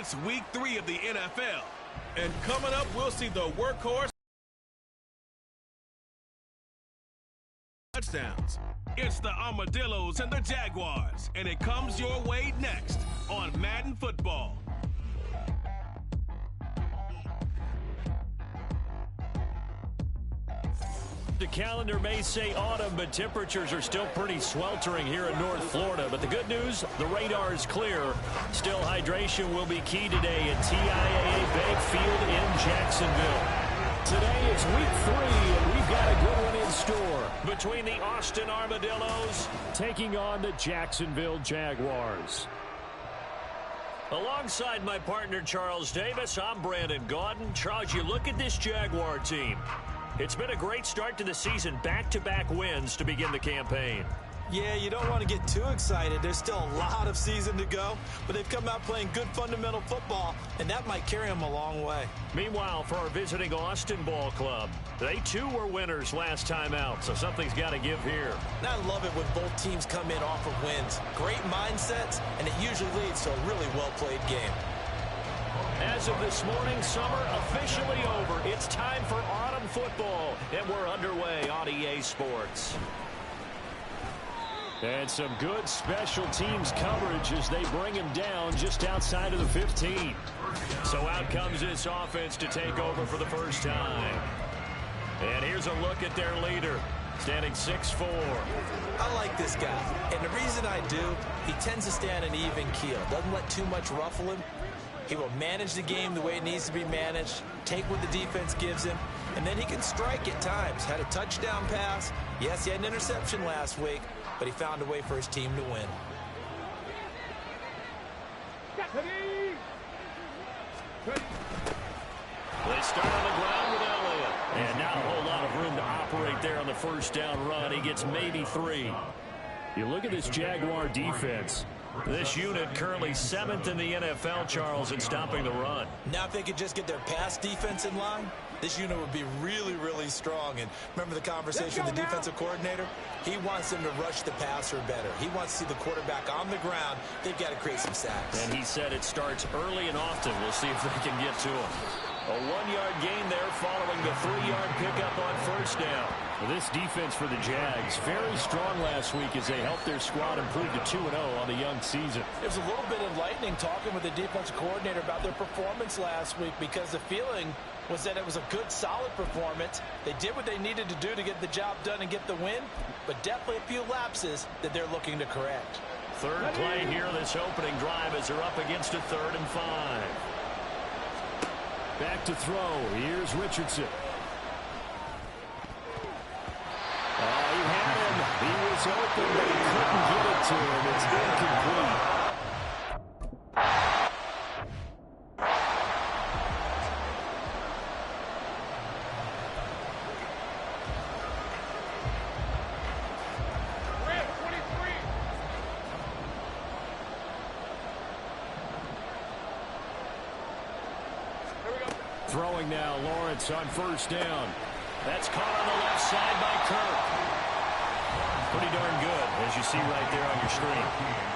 It's week 3 of the NFL. And coming up, we'll see the workhorse touchdowns. It's the Armadillos and the Jaguars, and it comes your way next on Madden Football. The calendar may say autumn, but temperatures are still pretty sweltering here in North Florida. But the good news, the radar is clear. Still, hydration will be key today at TIAA Bank Field in Jacksonville. Today is week 3, and we've got a good one in store between the Austin Armadillos taking on the Jacksonville Jaguars. Alongside my partner, Charles Davis, I'm Brandon Gaudin. Charles, you look at this Jaguar team. It's been a great start to the season, back-to-back wins to begin the campaign. Yeah, you don't want to get too excited. There's still a lot of season to go, but they've come out playing good fundamental football, and that might carry them a long way. Meanwhile, for our visiting Austin ball club, they too were winners last time out, so something's got to give here. I love it when both teams come in off of wins. Great mindsets, and it usually leads to a really well-played game. As of this morning, summer officially over. It's time for autumn football, and we're underway on EA Sports. And some good special teams coverage as they bring him down just outside of the 15. So out comes this offense to take over for the first time. And here's a look at their leader, standing 6'4". I like this guy, and the reason I do, he tends to stay on an even keel. Doesn't let too much ruffle him. He will manage the game the way it needs to be managed, take what the defense gives him, and then he can strike at times. Had a touchdown pass. Yes, he had an interception last week, but he found a way for his team to win. They start on the ground with Elliott. And not a whole lot of room to operate there on the first down run. He gets maybe 3. You look at this Jaguar defense. This unit currently 7th in the NFL, Charles, in stopping the run. Now if they could just get their pass defense in line, this unit would be really, really strong. And remember the conversation with the defensive coordinator? He wants them to rush the passer better. He wants to see the quarterback on the ground. They've got to create some sacks. And he said it starts early and often. We'll see if they can get to him. A 1-yard gain there following the 3-yard pickup on first down. This defense for the Jags, very strong last week as they helped their squad improve to 2-0 on the young season. There's a little bit enlightening talking with the defensive coordinator about their performance last week because the feeling was that it was a good, solid performance. They did what they needed to do to get the job done and get the win, but definitely a few lapses that they're looking to correct. Third play here this opening drive as they're up against a 3rd and 5. Back to throw. Here's Richardson. He had him. He was open, but he couldn't get it to him. It's incomplete. Throwing now, Lawrence on first down. That's caught on the left side by Kirk. Pretty darn good, as you see right there on your screen.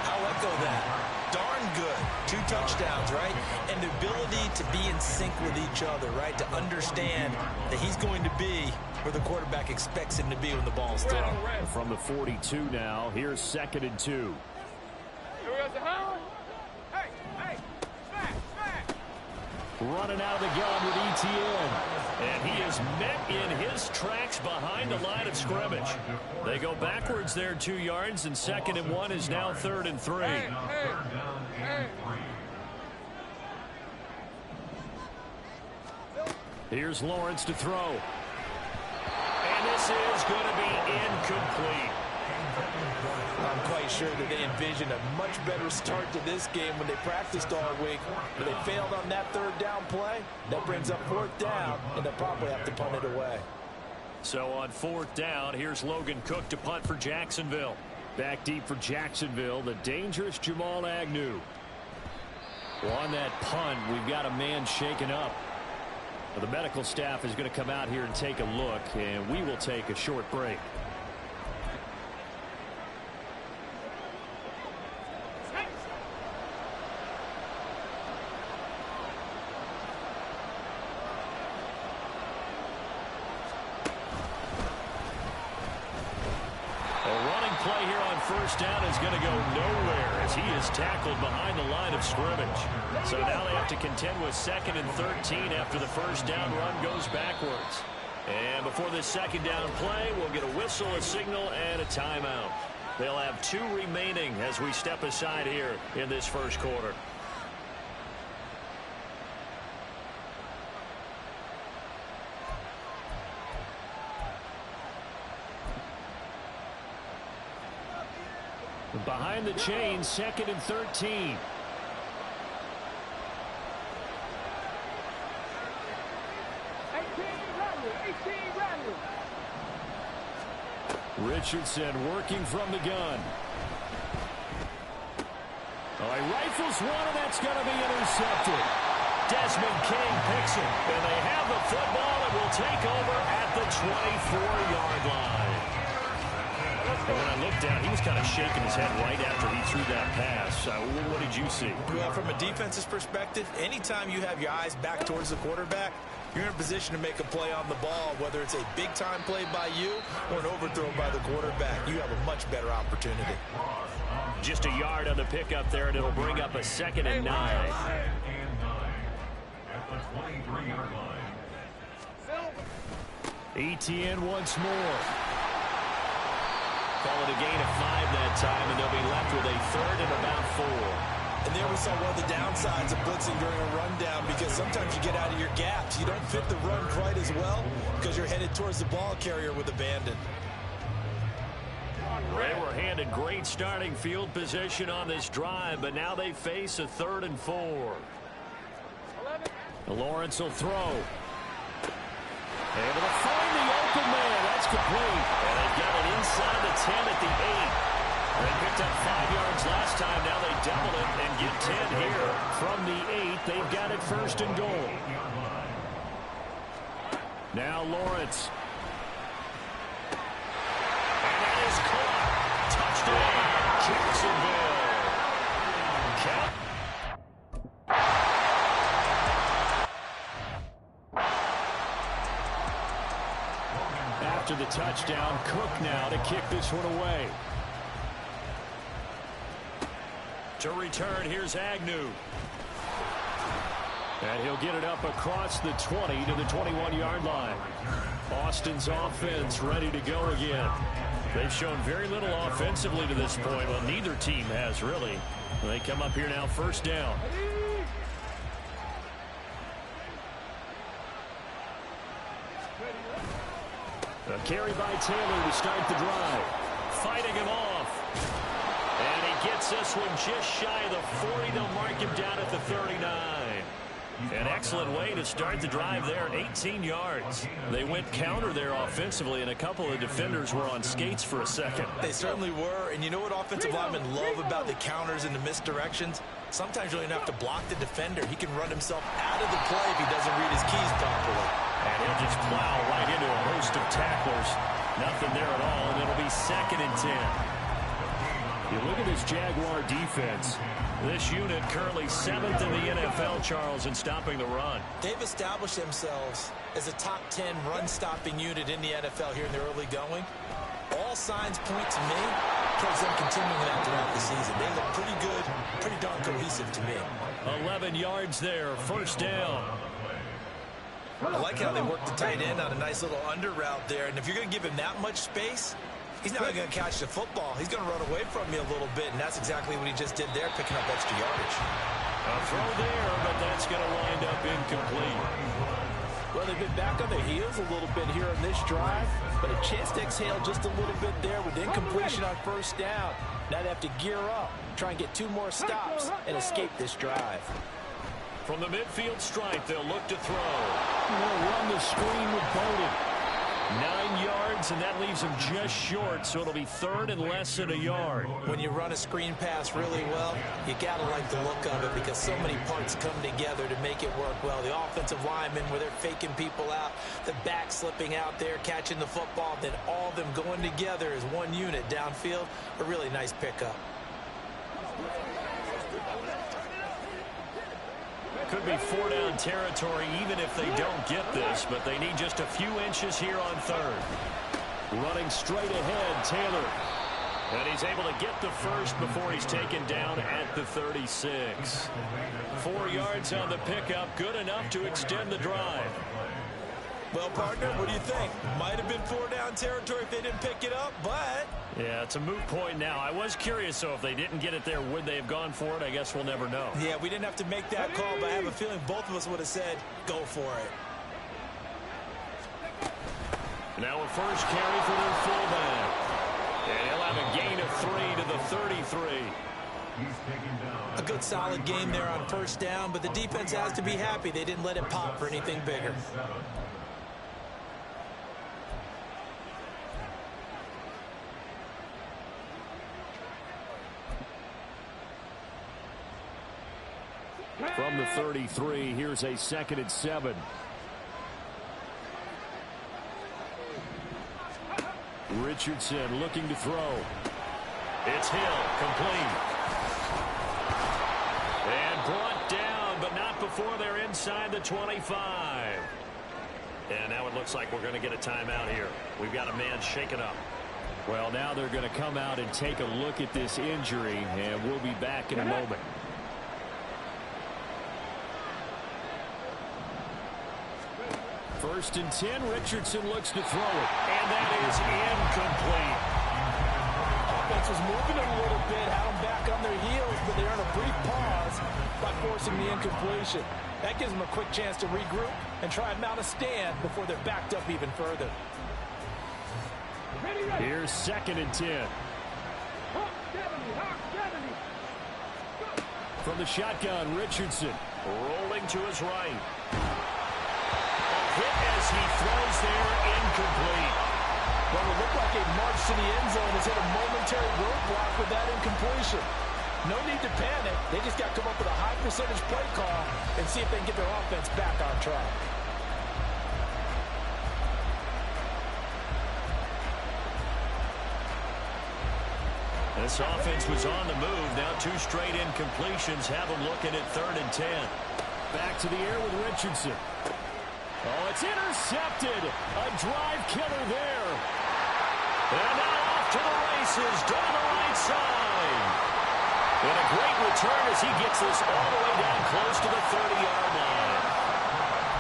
I'll echo that. Darn good. 2 touchdowns, right? And the ability to be in sync with each other, right? To understand that he's going to be where the quarterback expects him to be when the ball's thrown. From the 42 now, here's 2nd and 2. Running out of the gun with ETN. And he is met in his tracks behind the line of scrimmage. They go backwards there 2 yards, and 2nd and 1 is now 3rd and 3. Here's Lawrence to throw. And this is going to be incomplete. I'm quite sure that they envisioned a much better start to this game when they practiced all week, but they failed on that 3rd down play. That brings up 4th down, and they'll probably have to punt it away. So on 4th down, here's Logan Cook to punt for Jacksonville. Back deep for Jacksonville, the dangerous Jamal Agnew. Well, on that punt, we've got a man shaken up. Well, the medical staff is going to come out here and take a look, and we will take a short break. play here on first down is going to go nowhere as he is tackled behind the line of scrimmage. So now they have to contend with 2nd and 13 after the first down run goes backwards. And before this second down play, we'll get a whistle, a signal, and a timeout. They'll have 2 remaining as we step aside here in this first quarter. Behind the chains, 2nd and 13. Richardson working from the gun. Oh, he rifles one, and that's going to be intercepted. Desmond King picks it, and they have the football and will take over at the 24-yard line. And when I looked down, he was kind of shaking his head right after he threw that pass. What did you see? Well, from a defense's perspective, anytime you have your eyes back towards the quarterback, you're in a position to make a play on the ball, whether it's a big-time play by you or an overthrow by the quarterback. You have a much better opportunity. Just a yard on the pickup there, and it'll bring up a 2nd and 9. At the 23-yard line. Etienne once more. Call it a gain of 5 that time, and they'll be left with a 3rd and about 4. And there we saw one of the downsides of blitzing during a rundown, because sometimes you get out of your gaps. You don't fit the run quite as well because you're headed towards the ball carrier with abandon. They were handed great starting field position on this drive, but now they face a 3rd and 4. Lawrence will throw. Able to find the open man. That's complete. And they've got it inside the 10 at the 8. They picked up 5 yards last time. Now they double it and get 10 here. From the 8, they've got it 1st and goal. Now Lawrence. And that is caught. Touchdown, Jacksonville. After the touchdown, Cook now to kick this one away. To return, here's Agnew. And he'll get it up across the 20 to the 21-yard line. Austin's offense ready to go again. They've shown very little offensively to this point. Well, neither team has, really. They come up here now, 1st down. A carry by Taylor to start the drive. Fighting him off. And he gets this one just shy of the 40. They'll mark him down at the 39. An excellent way to start the drive there, 18 yards. They went counter there offensively, and a couple of defenders were on skates for a second. They certainly were, and you know what offensive linemen love about the counters and the misdirections? Sometimes you don't even have to block the defender. He can run himself out of the play if he doesn't read his keys properly. And he'll just plow right into a host of tacklers. Nothing there at all, and it'll be 2nd and 10. You look at this Jaguar defense. This unit currently 7th in the NFL, Charles, in stopping the run. They've established themselves as a top 10 run-stopping unit in the NFL here in the early going. All signs point to me towards them continuing that throughout the season. They look pretty good, pretty darn cohesive to me. 11 yards there, 1st down. I like how they work the tight end on a nice little under route there. And if you're going to give him that much space, he's not going to catch the football. He's going to run away from me a little bit, and that's exactly what he just did there, picking up extra yardage. A throw there, but that's going to wind up incomplete. Well, they've been back on their heels a little bit here on this drive, but a chance to exhale just a little bit there with incompletion on 1st down. Now they have to gear up, try and get 2 more stops, and escape this drive. From the midfield stripe, they'll look to throw. They'll run the screen with Bowden. 9 yards, and that leaves him just short, so it'll be 3rd and less than a yard. When you run a screen pass really well, you got to like the look of it because so many parts come together to make it work well. The offensive linemen, where they're faking people out, the back slipping out there, catching the football, then all of them going together as one unit downfield. A really nice pickup. Could be 4-down territory even if they don't get this, but they need just a few inches here on 3rd. Running straight ahead, Taylor. And he's able to get the first before he's taken down at the 36. 4 yards on the pickup, good enough to extend the drive. Well, partner, what do you think? Might have been 4-down territory if they didn't pick it up, but... Yeah, it's a moot point now. I was curious, so if they didn't get it there, would they have gone for it? I guess we'll never know. Yeah, we didn't have to make that call, but I have a feeling both of us would have said, go for it. Now a first carry for their fullback. And he'll have a gain of 3 to the 33. A good solid game there on first down, but the defense has to be happy they didn't let it pop for anything bigger. From the 33, here's a 2nd and 7. Richardson looking to throw. It's Hill, complete. And brought down, but not before they're inside the 25. And now it looks like we're going to get a timeout here. We've got a man shaken up. Well, now they're going to come out and take a look at this injury, and we'll be back in a moment. First and 10, Richardson looks to throw it, and that is incomplete. Offense was moving it a little bit, had them back on their heels, but they earned a brief pause by forcing the incompletion. That gives them a quick chance to regroup and try and mount a stand before they're backed up even further. Here's 2nd and 10. From the shotgun, Richardson rolling to his right. Hit as he throws there, incomplete. Well, it looked like a march to the end zone has hit a momentary roadblock with that incompletion. No need to panic. They just got to come up with a high percentage play call and see if they can get their offense back on track. This offense was on the move. Now 2 straight incompletions have them looking at 3rd and 10. Back to the air with Richardson. Oh, it's intercepted. A drive killer there. And now off to the races down the right side. And a great return as he gets this all the way down close to the 30-yard line.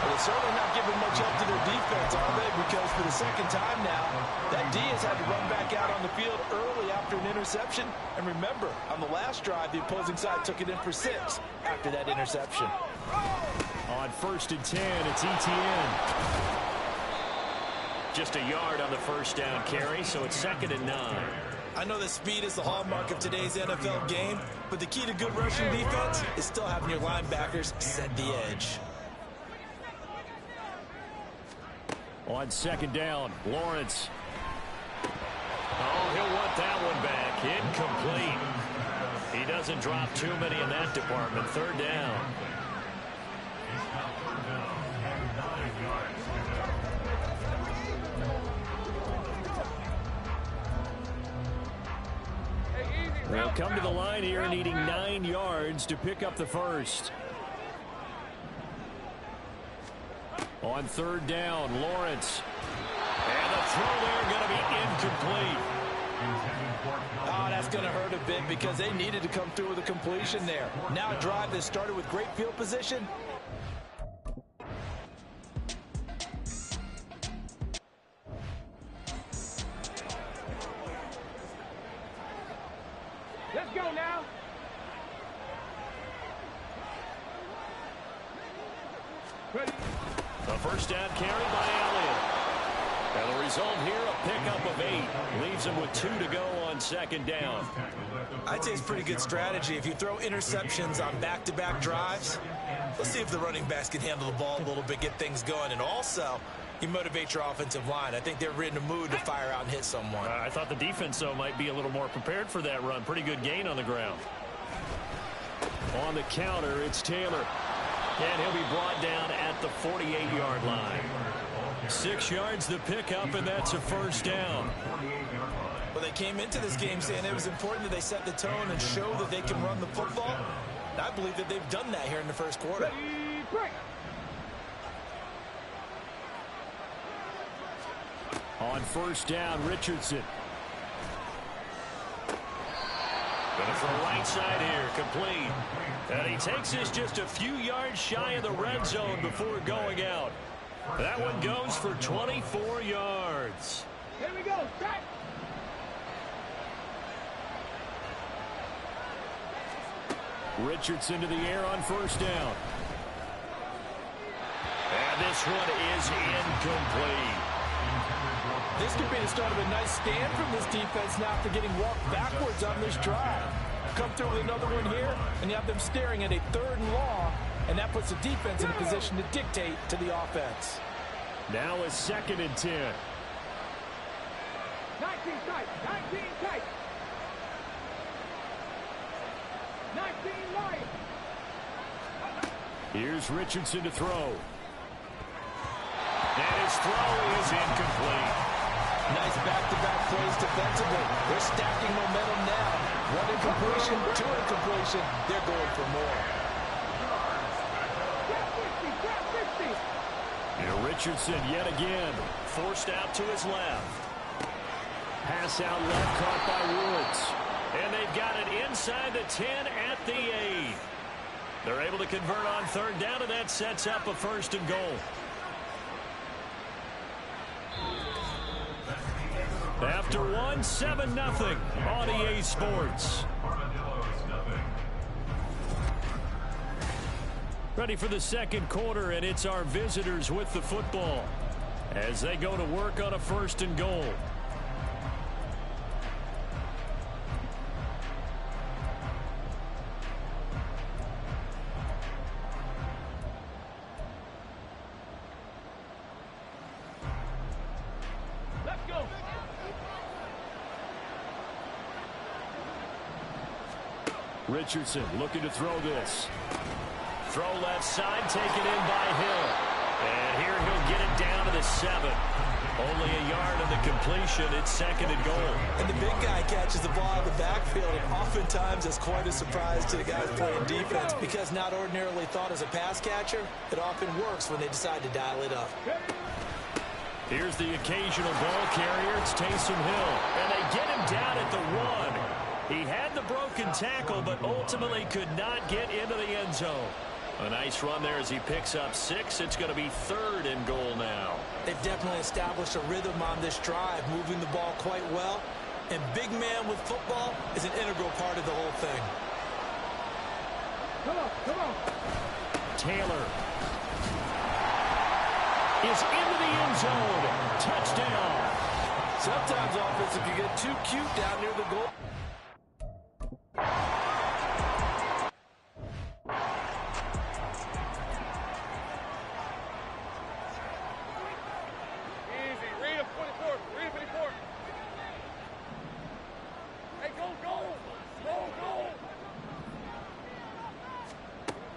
Well, they're certainly not giving much up to their defense, are they? Because for the second time now, that D has had to run back out on the field early after an interception. And remember, on the last drive, the opposing side took it in for 6 after that interception. On 1st and 10, it's ETN. Just a yard on the first down carry, so it's 2nd and 9. I know that speed is the hallmark of today's NFL game, but the key to good rushing defense is still having your linebackers set the edge. On 2nd down, Lawrence. Oh, he'll want that one back. Incomplete. He doesn't drop too many in that department. 3rd down. They'll come to the line here needing 9 yards to pick up the first. On 3rd down, Lawrence. And the throw there going to be incomplete. Oh, that's going to hurt a bit because they needed to come through with a completion there. Now a drive that started with great field position. Let's go now. Ready. A first down carry by Elliott. And the result here, a pickup of 8. Leaves him with 2 to go on 2nd down. I'd say it's pretty good strategy. If you throw interceptions on back-to-back drives, let's see if the running backs can handle the ball a little bit, get things going. And also, you motivate your offensive line. I think they're in the mood to fire out and hit someone. I thought the defense, though, might be a little more prepared for that run. Pretty good gain on the ground. On the counter, it's Taylor. And he'll be brought down at the 48-yard line. 6 yards the pickup, and that's a first down. Well, they came into this game saying it was important that they set the tone and show that they can run the football. And I believe that they've done that here in the first quarter. On first down, Richardson. Gonna throw right side here, complete. And he takes this just a few yards shy of the red zone before going out. That one goes for 24 yards. Here we go. Strike. Richardson to the air on first down. And this one is incomplete. This could be the start of a nice stand from this defense now after getting walked backwards on this drive. Come through with another one here, and you have them staring at a 3rd and long, and that puts the defense in a position to dictate to the offense. Now a 2nd and 10. 19 tight. 19 tight. 19 Lions. Here's Richardson to throw. And his throw is incomplete. Nice back-to-back plays defensively. They're stacking momentum now. 1 incompletion, 2 incompletion. They're going for more. Grab 50. And Richardson yet again forced out to his left. Pass out left, caught by Woods. And they've got it inside the 10 at the 8. They're able to convert on 3rd down, and that sets up a 1st and goal. After 1, 7-0 on EA Sports. Ready for the 2nd quarter, and it's our visitors with the football as they go to work on a 1st and goal. Richardson looking to throw this. Throw left side, taken in by Hill. And here he'll get it down to the 7. Only a yard of the completion. It's 2nd and goal. And the big guy catches the ball out of the backfield, and oftentimes it's quite a surprise to the guys playing defense because not ordinarily thought as a pass catcher, it often works when they decide to dial it up. Here's the occasional ball carrier. It's Taysom Hill. And they get him down at the 1. He had the broken tackle, but ultimately could not get into the end zone. A nice run there as he picks up 6. It's going to be 3rd and goal now. They've definitely established a rhythm on this drive, moving the ball quite well. And big man with football is an integral part of the whole thing. Come on. Taylor is into the end zone. Touchdown. Sometimes offense can get too cute down near the goal.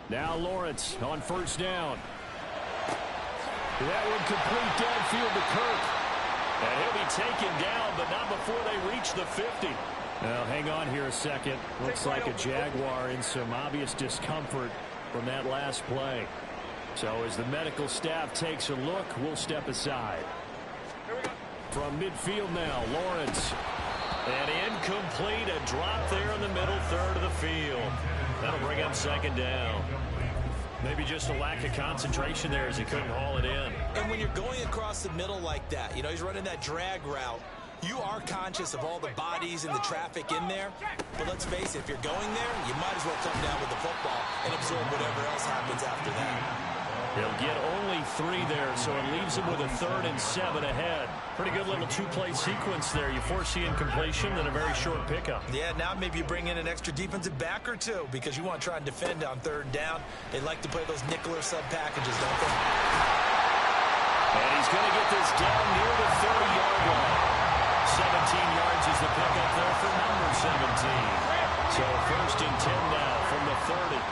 Now Lawrence on first down. That one complete downfield to Kirk. And he'll be taken down, but not before they reach the 50. Now, hang on here a second. Looks like a Jaguar in some obvious discomfort from that last play. So as the medical staff takes a look, we'll step aside. From midfield now, Lawrence. And incomplete, a drop there in the middle 3rd of the field. That'll bring up 2nd down. Maybe just a lack of concentration there as he couldn't haul it in. And when you're going across the middle like that, you know, he's running that drag route, you are conscious of all the bodies and the traffic in there. But let's face it, if you're going there, you might as well come down with the football and absorb whatever else happens after that. He'll get only 3 there, so it leaves him with a 3rd and 7 ahead. Pretty good little 2-play sequence there. You force the incompletion, then a very short pickup. Yeah, now maybe you bring in an extra defensive back or 2 because you want to try and defend on 3rd down. They like to play those nickel or sub packages, don't they? And he's going to get this down near the 30-yard line. 17 yards is the pickup there for number 17. So 1st and 10 now from the 30.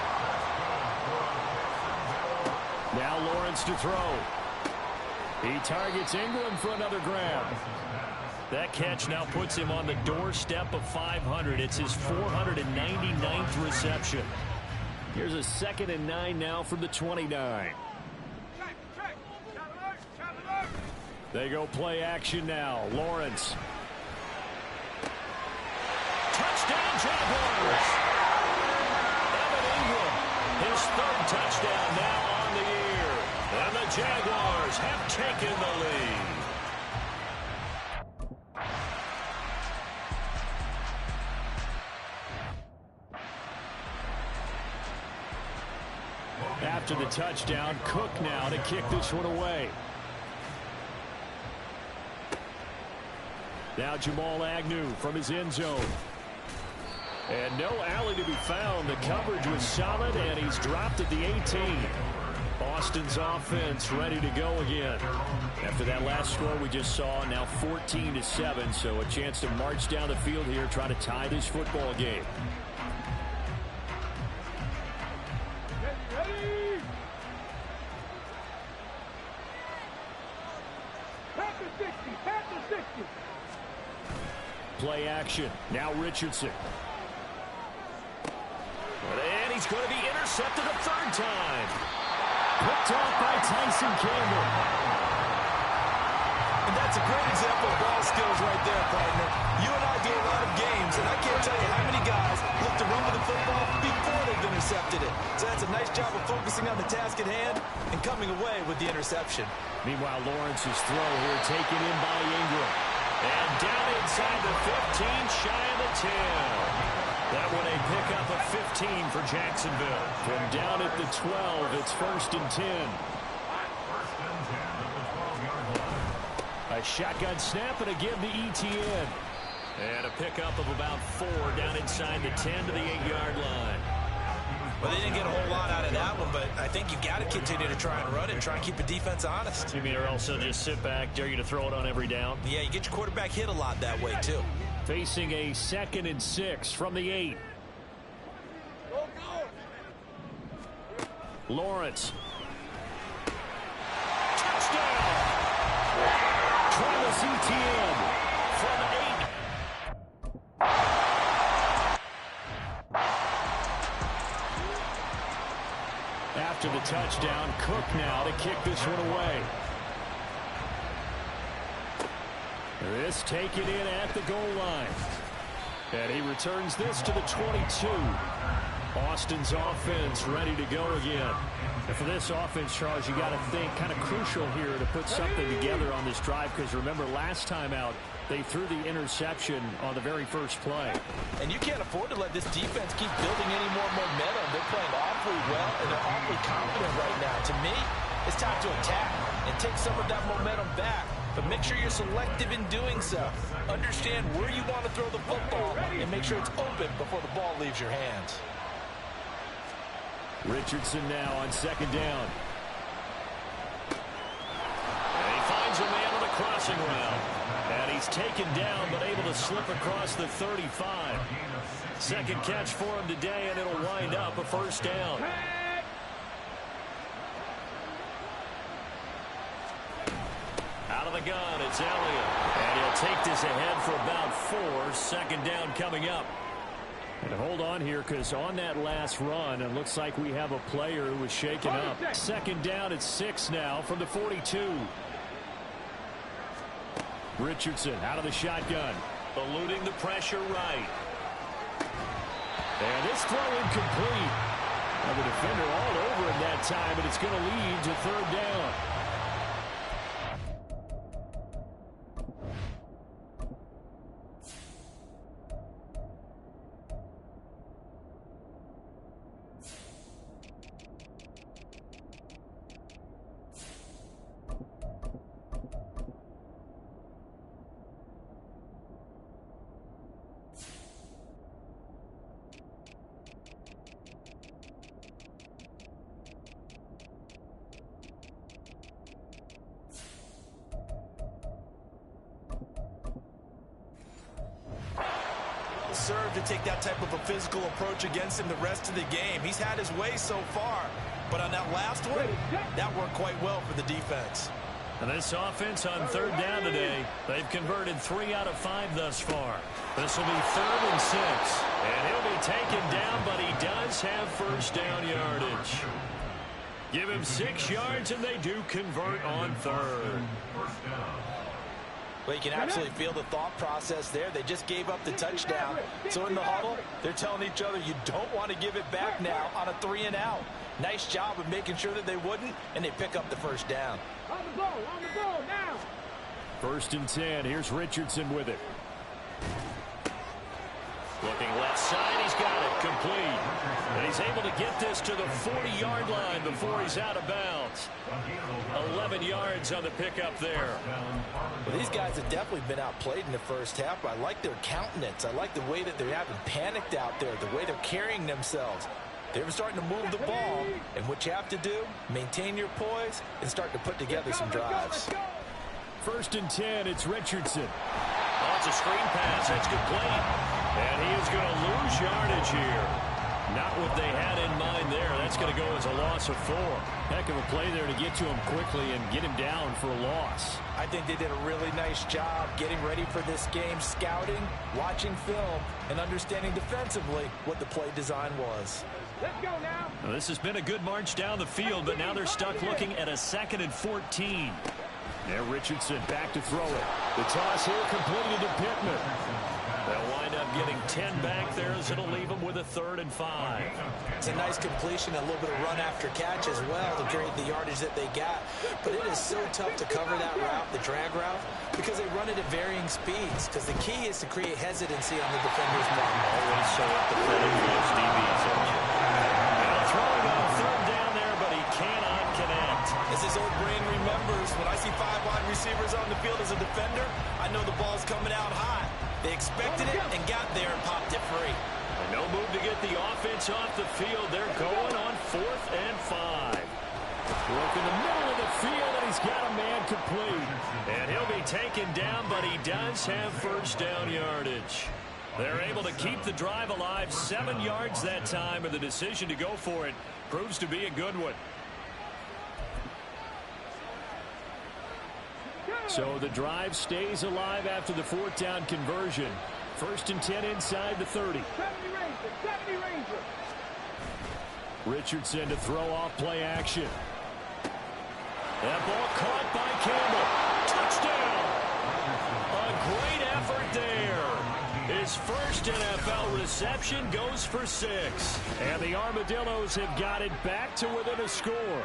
Now Lawrence to throw. He targets Ingram for another grab. That catch now puts him on the doorstep of 500. It's his 499th reception. Here's a 2nd and 9 now from the 29. They go play action now. Lawrence. Touchdown! Touchdown, Jaguars! Evan Ingram, his third touchdown now on the year. And the Jaguars have taken the lead. After the touchdown, Cook now to kick this one away. Now Jamal Agnew from his end zone. And no alley to be found. The coverage was solid, and he's dropped at the 18. Austin's offense ready to go again. After that last score we just saw, now 14-7, so a chance to march down the field here, try to tie this football game. Ready? Pass to 60. Pass to 60. Play action. Now Richardson. And he's going to be intercepted a third time. Picked off by Tyson Campbell. And that's a great example of ball skills right there, partner. You and I do a lot of games, and I can't tell you how many guys look to run with the football before they've intercepted it. So that's a nice job of focusing on the task at hand and coming away with the interception. Meanwhile, Lawrence's throw here taken in by Ingram. And down inside the 15, shy of the 10. That one a pickup of 15 for Jacksonville. From down at the 12, it's 1st and 10. A shotgun snap and a give to ETN. And a pickup of about 4 down inside the 10 to the 8-yard line. Well, they didn't get a whole lot out of that one, but I think you got to continue to try and run it and try and keep the defense honest. You mean or also just sit back, dare you to throw it on every down? Yeah, you get your quarterback hit a lot that way, too. Facing a 2nd and 6 from the 8. Lawrence. Touchdown! Travis Etienne from 8. After the touchdown, Cook now to kick this one away. This taken in at the goal line. And he returns this to the 22. Austin's offense ready to go again. And for this offense, Charles, you got to think kind of crucial here to put something together on this drive, because remember last time out they threw the interception on the very first play. And you can't afford to let this defense keep building any more momentum. They're playing awfully well, and they're awfully confident right now. To me, it's time to attack and take some of that momentum back. But make sure you're selective in doing so. Understand where you want to throw the football and make sure it's open before the ball leaves your hands. Richardson now on 2nd down. And he finds a man on the crossing route. And he's taken down but able to slip across the 35. Second catch for him today, and it'll wind up a 1st down. Out of the gun, it's Elliott. And he'll take this ahead for about 4. 2nd down coming up. And hold on here, because on that last run, it looks like we have a player who was shaken up. 2nd down at 6 now from the 42. Richardson out of the shotgun, eluding the pressure right. And this throw incomplete. And the defender all over him that time, but it's going to lead to 3rd down. Serve to take that type of a physical approach against him the rest of the game. He's had his way so far, but on that last one, that worked quite well for the defense. And this offense on 3rd down today, they've converted 3 out of 5 thus far. This will be 3rd and 6. And he'll be taken down, but he does have 1st down yardage. Give him 6 yards, and they do convert on 3rd. Well, you can absolutely feel the thought process there. They just gave up the touchdown. So in the huddle, they're telling each other, you don't want to give it back now on a 3-and-out. Nice job of making sure that they wouldn't, and they pick up the first down. On the ball, now. 1st and 10. Here's Richardson with it. Looking left side, he's got it, complete. And he's able to get this to the 40-yard line before he's out of bounds. 11 yards on the pickup there. Well, these guys have definitely been outplayed in the first half. I like their countenance. I like the way that they haven't panicked out there, the way they're carrying themselves. They're starting to move the ball, and what you have to do, maintain your poise and start to put together some drives. 1st and 10, it's Richardson. Oh, it's a screen pass. That's complete. And he is going to lose yardage here. Not what they had in mind there. That's going to go as a loss of 4. Heck of a play there to get to him quickly and get him down for a loss. I think they did a really nice job getting ready for this game, scouting, watching film, and understanding defensively what the play design was. Let's go now. Well, this has been a good march down the field, but now they're stuck looking at a 2nd and 14. Now Richardson back to throw it. The toss here completed to Pittman. They'll wind up getting 10 back there as it'll leave them with a 3rd and 5. It's a nice completion, a little bit of run after catch as well to create the yardage that they got. But it is so tough to cover that route, the drag route, because they run it at varying speeds. Because the key is to create hesitancy on the defender's part. Always so empathetic for those DBs, aren't you? Now throwing on 3rd down there, but he cannot connect. As his old brain remembers, when I see 5 wide receivers on the field as a defender, I know the ball's coming out high. They expected it and got there and popped it free. And no move to get the offense off the field. They're going on 4th and 5. Work in the middle of the field, and he's got a man complete. And he'll be taken down, but he does have 1st down yardage. They're able to keep the drive alive. 7 yards that time, and the decision to go for it proves to be a good one. So the drive stays alive after the 4th down conversion. 1st and 10 inside the 30. 70 Ranger. Richardson to throw off play action. That ball caught by Campbell. Touchdown! A great effort there. His first NFL reception goes for 6. And the Armadillos have got it back to within a score.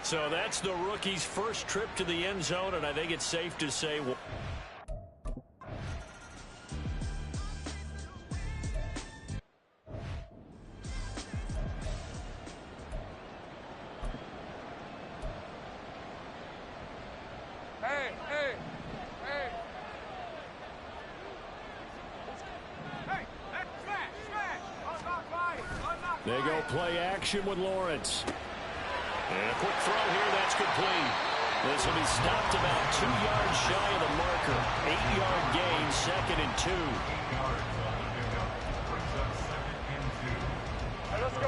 So that's the rookie's first trip to the end zone, and I think it's safe to say... They go play action with Lawrence. And a quick throw here, that's complete. This will be stopped about 2 yards shy of the marker. 8-yard gain, 2nd and 2.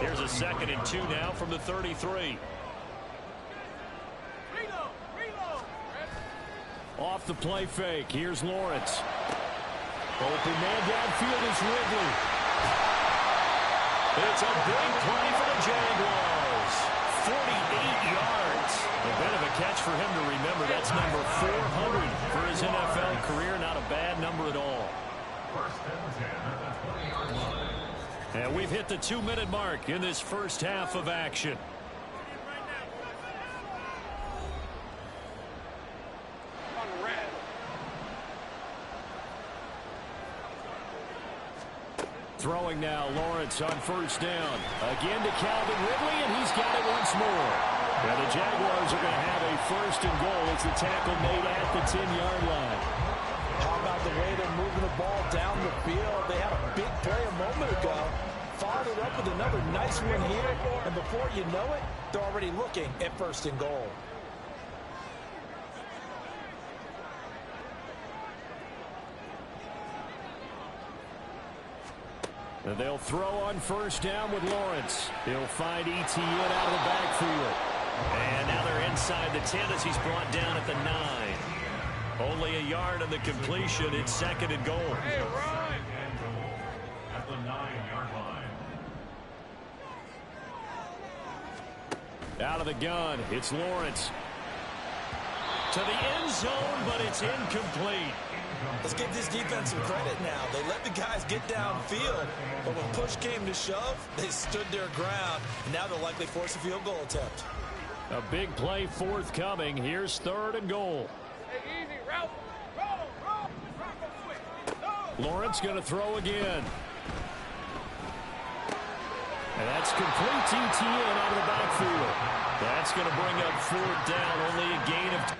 Here's a 2nd and 2 now from the 33. Off the play fake, here's Lawrence. Open man downfield is Ridley. It's a big play for the Jaguars. 48 yards. A bit of a catch for him to remember. That's number 400 for his NFL career. Not a bad number at all. And we've hit the 2-minute mark in this first half of action. Throwing now, Lawrence on 1st down. Again to Calvin Ridley, and he's got it once more. And the Jaguars are going to have a 1st and goal. It's the tackle made at the 10-yard line. How about the way they're moving the ball down the field? They had a big play a moment ago. Followed it up with another nice one here. And before you know it, they're already looking at 1st and goal. And they'll throw on 1st down with Lawrence. He'll find Etienne out of the backfield. And now they're inside the 10 as he's brought down at the 9. Only a yard on the completion. It's 2nd and goal. Hey, run! At the 9-yard line. Out of the gun, it's Lawrence. To the end zone, but it's incomplete. Let's give this defense some credit now. They let the guys get downfield, but when push came to shove, they stood their ground. And now they'll likely force a field goal attempt. A big play forthcoming. Here's 3rd and goal. Hey, easy, route. Roll. Lawrence going to throw again. And that's complete TTN out of the backfield. That's going to bring up 4th down, only a gain of...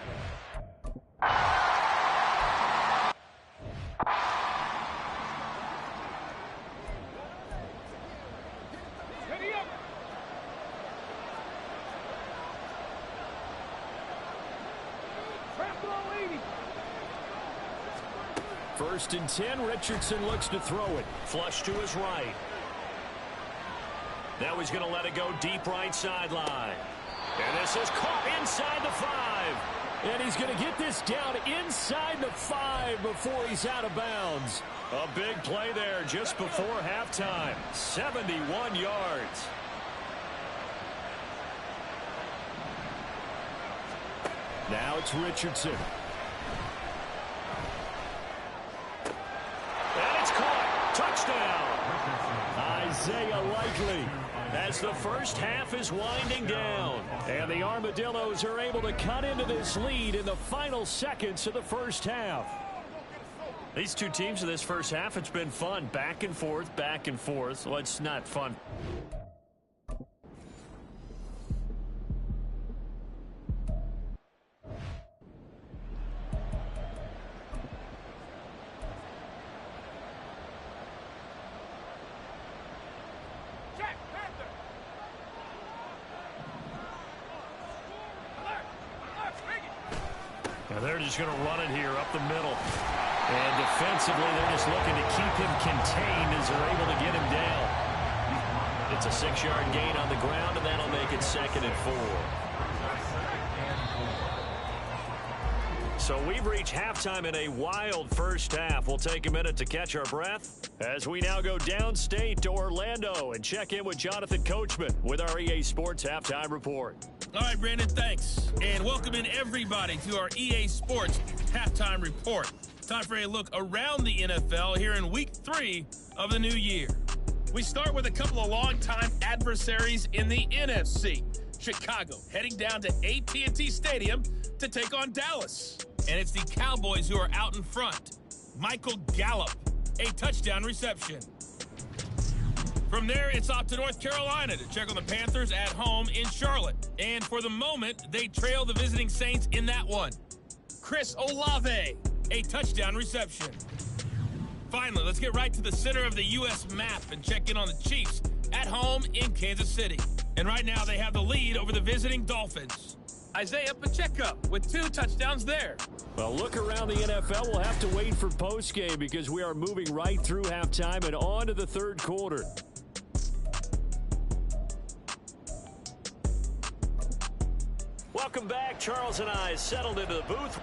Ready up. Trap ball 80. 1st and 10. Richardson looks to throw it. Flush to his right. Now he's going to let it go deep right sideline. And this is caught inside the 5. And he's going to get this down inside the 5 before he's out of bounds. A big play there just before halftime. 71 yards. Now it's Richardson. And it's caught. Touchdown. Isaiah Likely. As the first half is winding down. And the Armadillos are able to cut into this lead in the final seconds of the first half. These two teams in this first half, it's been fun. Back and forth, back and forth. Well, it's not fun. They're just going to run it here up the middle. And defensively, they're just looking to keep him contained as they're able to get him down. It's a 6-yard gain on the ground, and that'll make it 2nd and 4. So we've reached halftime in a wild first half. We'll take a minute to catch our breath as we now go downstate to Orlando and check in with Jonathan Coachman with our EA Sports Halftime Report. All right, Brandon, thanks. And welcome in everybody to our EA Sports Halftime Report. Time for a look around the NFL here in Week 3 of the new year. We start with a couple of longtime adversaries in the NFC. Chicago heading down to AT&T Stadium to take on Dallas. And it's the Cowboys who are out in front. Michael Gallup, a touchdown reception. From there, it's off to North Carolina to check on the Panthers at home in Charlotte. And for the moment, they trail the visiting Saints in that one. Chris Olave, a touchdown reception. Finally, let's get right to the center of the U.S. map and check in on the Chiefs at home in Kansas City. And right now, they have the lead over the visiting Dolphins. Isaiah Pacheco with 2 touchdowns there. Well, look around the NFL. We'll have to wait for postgame because we are moving right through halftime and on to the 3rd quarter. Welcome back. Charles and I settled into the booth.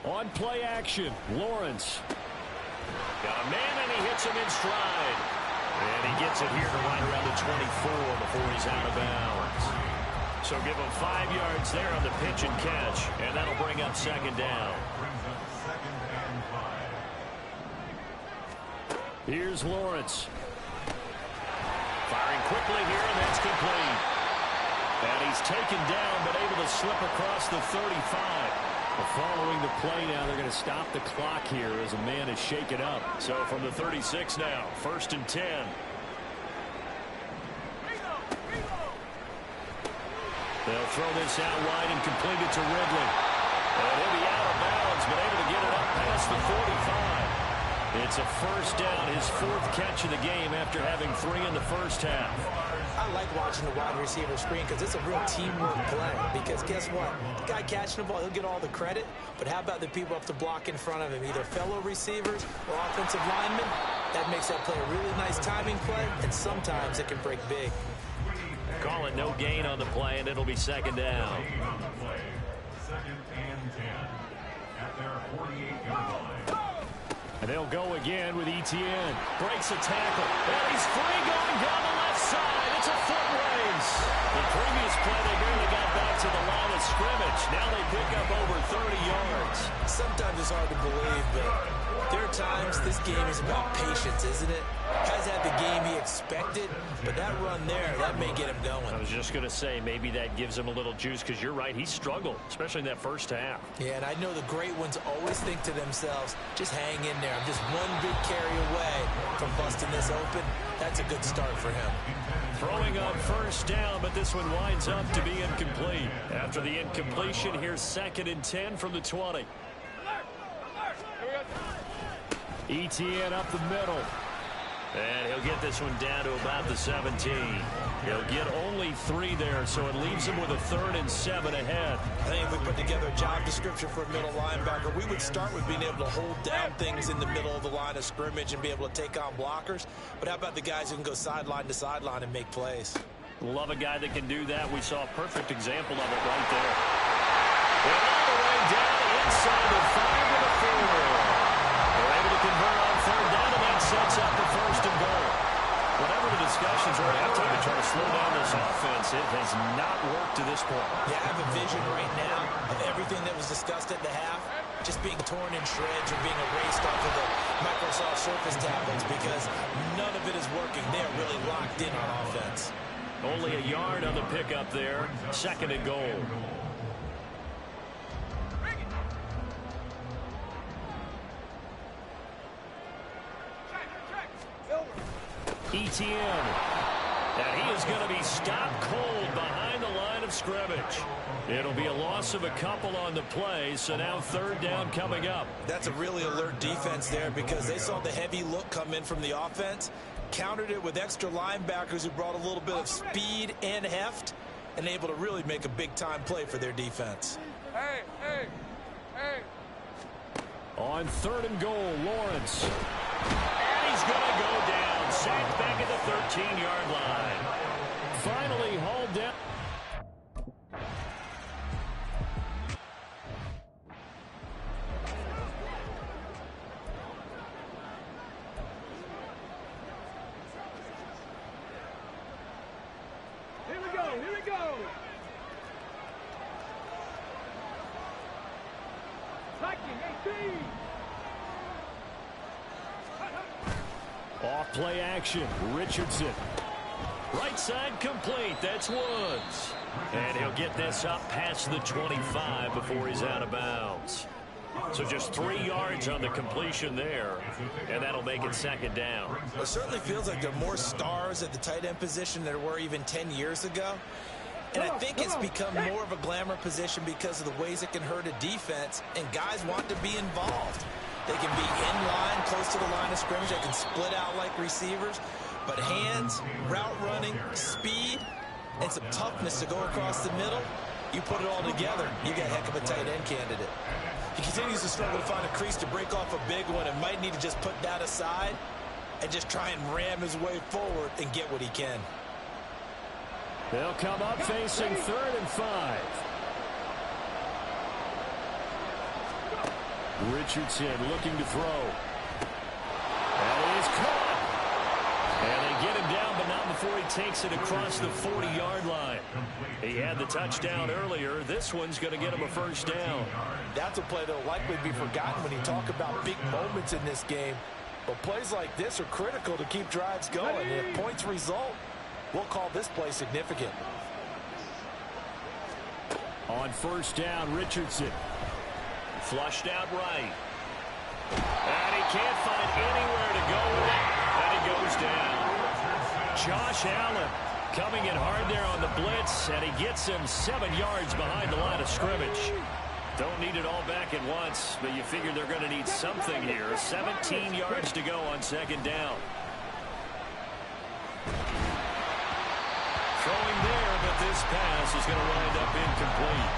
On play action, Lawrence. Got a man, and he hits him in stride. And he gets it here to right around the 24 before he's out of bounds. So give him 5 yards there on the pitch and catch, and that'll bring up 2nd down. Here's Lawrence. Firing quickly here, and that's complete. And he's taken down, but able to slip across the 35. Following the play now, they're going to stop the clock here as a man is shaken up. So from the 36 now, 1st and 10. They'll throw this out wide and complete it to Ridley. And he'll be out of bounds, but able to get it up past the 45. It's a first down, his 4th catch of the game after having 3 in the first half. I like watching the wide receiver screen because it's a real teamwork play. Because guess what? The guy catching the ball, he'll get all the credit. But how about the people up to block in front of him, either fellow receivers or offensive linemen? That makes that play a really nice timing play, and sometimes it can break big. Call it no gain on the play, and it'll be 2nd down. 2nd and 10 at their 48-yard line. And they'll go again with Etienne. Breaks a tackle. And he's free going down the left side. It's a foot race. The previous play, they barely got back to the line of scrimmage. Now they pick up over 30 yards. Sometimes it's hard to believe, but there are times this game is about patience, isn't it? Has had the game he expected, but that run there, that may get him going. I was just going to say, maybe that gives him a little juice, because you're right, he struggled, especially in that first half. Yeah, and I know the great ones always think to themselves, just hang in there. I'm just one big carry away from busting this open. That's a good start for him. Throwing on first down, but this one winds up to be incomplete. After the incompletion, here's 2nd and 10 from the 20. Etienne up the middle. And he'll get this one down to about the 17. He'll get only 3 there, so it leaves him with a 3rd and 7 ahead. I think if we put together a job description for a middle linebacker, we would start with being able to hold down things in the middle of the line of scrimmage and be able to take on blockers. But how about the guys who can go sideline to sideline and make plays? Love a guy that can do that. We saw a perfect example of it right there. And all the way down inside the 5 to the 4. They're able to convert on 3rd down, and that sets up the 1st and goal. Whatever the discussions were at halftime to try to slow down this offense, it has not worked to this point. Yeah, I have a vision right now of everything that was discussed at the half just being torn in shreds or being erased off of the Microsoft Surface tablets because none of it is working. They're really locked in on offense. Only a yard on the pickup there. 2nd and goal. Etienne. And he is going to be stopped cold behind the line of scrimmage. It'll be a loss of a couple on the play, so now 3rd down coming up. That's a really alert defense there because they saw the heavy look come in from the offense, countered it with extra linebackers who brought a little bit of speed and heft, and able to really make a big-time play for their defense. Hey, hey, hey. On 3rd and goal, Lawrence. And he's going to go down. Sacked back at the 13-yard line. Finally hauled down. Here we go, here we go. Attacking 18. Off play action. Richardson. Right side complete. That's Woods. And he'll get this up past the 25 before he's out of bounds. So just 3 yards on the completion there, and that'll make it 2nd down. It certainly feels like there are more stars at the tight end position than there were even 10 years ago. And I think it's become more of a glamour position because of the ways it can hurt a defense, and guys want to be involved. They can be in line, close to the line of scrimmage. They can split out like receivers. But hands, route running, speed, and some toughness to go across the middle, you put it all together, you got a heck of a tight end candidate. He continues to struggle to find a crease to break off a big one and might need to just put that aside and just try and ram his way forward and get what he can. They'll come up facing 3rd and 5. Richardson looking to throw. And he's caught. And they get him down, but not before he takes it across the 40-yard line. He had the touchdown earlier. This one's going to get him a 1st down. That's a play that will likely be forgotten when you talk about big moments in this game. But plays like this are critical to keep drives going. If points result, we'll call this play significant. On 1st down, Richardson. Flushed out right. And he can't find anywhere to go with it. And he goes down. Josh Allen coming in hard there on the blitz, and he gets him 7 yards behind the line of scrimmage. Don't need it all back at once, but you figure they're going to need something here. 17 yards to go on second down. Throwing there, but this pass is going to wind up incomplete.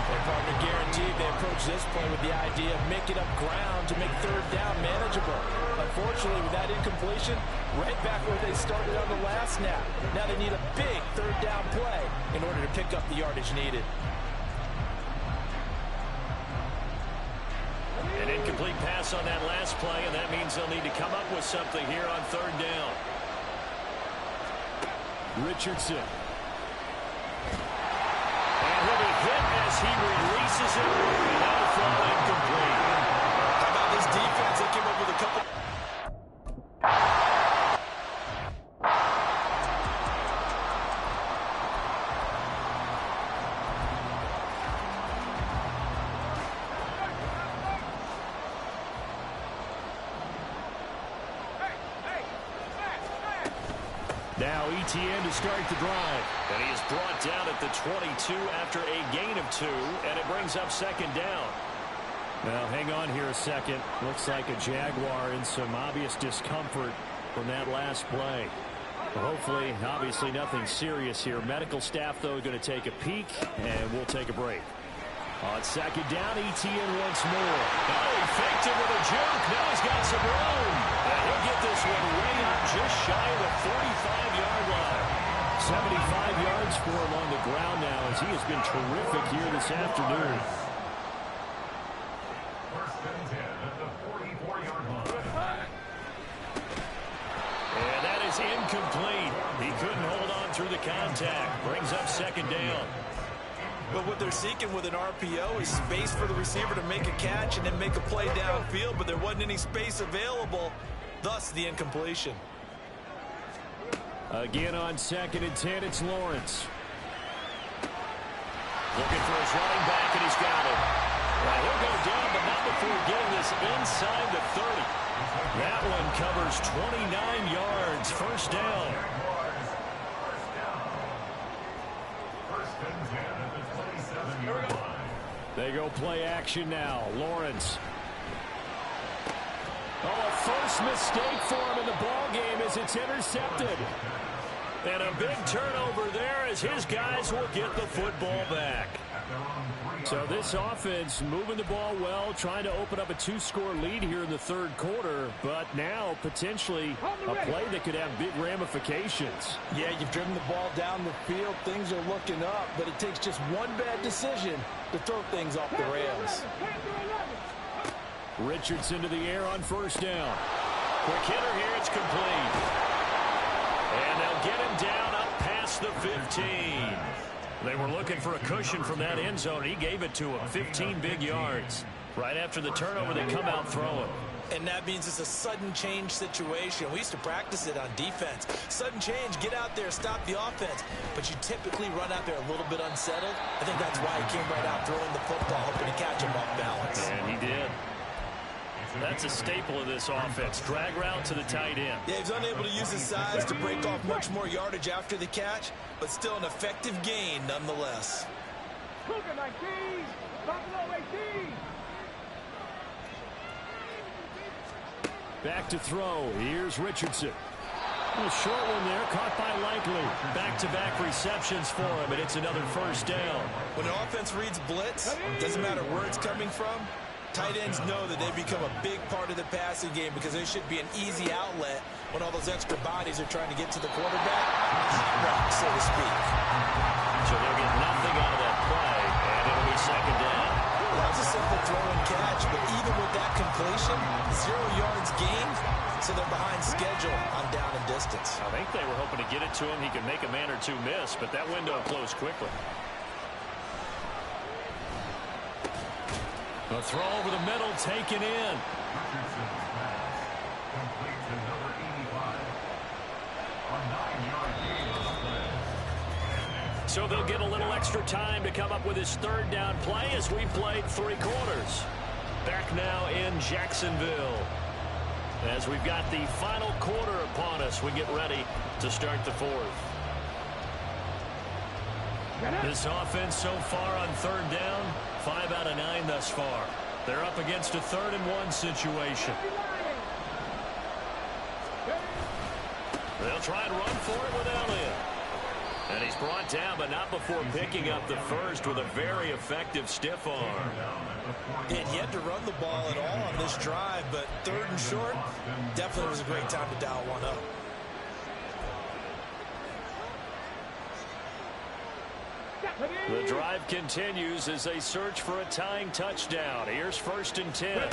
Their partner guaranteed they approach this play with the idea of making up ground to make third down manageable. Unfortunately, with that incompletion, right back where they started on the last snap. Now they need a big third down play in order to pick up the yardage needed. An incomplete pass on that last play, and that means they'll need to come up with something here on third down. Richardson. And he'll be hit as he releases it. And that'll fall incomplete. How about this defense? They came up with a couple. Now ETN to start the drive. And he is brought down at the 22 after a gain of 2, and it brings up second down. Well, hang on here a second. Looks like a Jaguar in some obvious discomfort from that last play. Well, hopefully, obviously nothing serious here. Medical staff, though, going to take a peek, and we'll take a break. On second down, ETN once more. Oh, he faked it with a juke. Now he's got some room. And he'll get this one way up just shy of the 45-yard line. 75 yards for him on the ground now as he has been terrific here this afternoon. First and 10 at the 44-yard line. And that is incomplete. He couldn't hold on through the contact. Brings up second down. But what they're seeking with an RPO is space for the receiver to make a catch and then make a play downfield, but there wasn't any space available, thus the incompletion. Again on second and 10, it's Lawrence. Looking for his running back, and he's got it. Well, he'll go down, but not before getting this inside the 30. That one covers 29 yards. First down. First and 10 at the 27-yard line. They go play action now. Lawrence. Oh, a first mistake for him in the ball game as it's intercepted. And a big turnover there as his guys will get the football back. So this offense moving the ball well, trying to open up a 2-score lead here in the third quarter, but now potentially a play that could have big ramifications. Yeah, you've driven the ball down the field. Things are looking up, but it takes just one bad decision to throw things off the rails. Richardson to the air on first down. Quick hitter here, it's complete. And they'll get him down up past the 15. They were looking for a cushion from that end zone. He gave it to him, 15 big yards. Right after the turnover, they come out throwing. And that means it's a sudden change situation. We used to practice it on defense. Sudden change, get out there, stop the offense. But you typically run out there a little bit unsettled. I think that's why he came right out throwing the football, hoping to catch him off balance. And he did. That's a staple of this offense. Drag route to the tight end. Yeah, he's unable to use his size to break off much more yardage after the catch, but still an effective gain nonetheless. Cougar 19, Buffalo 18. Back to throw. Here's Richardson. A short one there, caught by Likely. Back-to-back receptions for him, and it's another first down. When an offense reads blitz, doesn't matter where it's coming from, tight ends know that they become a big part of the passing game because they should be an easy outlet when all those extra bodies are trying to get to the quarterback. Hot rock, so to speak. So they'll get nothing out of that play, and it'll be second down. Well, that was a simple throw and catch, but even with that completion, 0 yards gained, so they're behind schedule on down and distance. I think they were hoping to get it to him. He could make a man or two miss, but that window closed quickly. A throw over the middle, taken in. Richardson's pass complete to number 85. A 9-yard gain on the play. So they'll get a little extra time to come up with his third down play as we played 3 quarters. Back now in Jacksonville. As we've got the final quarter upon us, we get ready to start the fourth. This offense so far on third down, 5 out of 9 thus far. They're up against a 3rd and 1 situation. They'll try and run for it with Elliott. And he's brought down, but not before picking up the first with a very effective stiff arm. And he had to run the ball at all on this drive, but 3rd and short, definitely was a great time to dial one up. The drive continues as they search for a tying touchdown. Here's 1st and 10.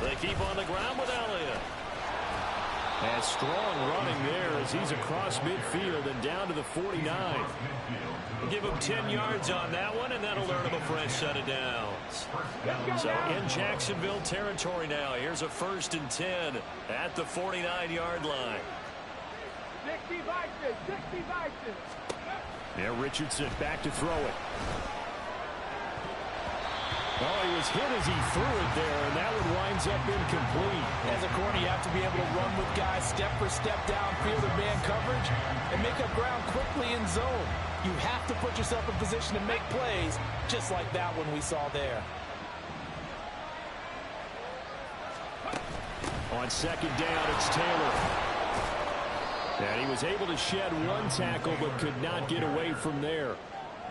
They keep on the ground with Elliott. And strong running there as he's across midfield and down to the 49. Give him 10 yards on that one, and that'll earn him a fresh set of downs. So in Jacksonville territory now, here's a 1st and 10 at the 49-yard line. 60 vices, 60 vices. Now Richardson back to throw it. Oh, he was hit as he threw it there, and that one winds up incomplete. As a corner, you have to be able to run with guys step for step downfield in man coverage and make up ground quickly in zone. You have to put yourself in position to make plays, just like that one we saw there. On 2nd down, it's Taylor. And he was able to shed one tackle, but could not get away from there.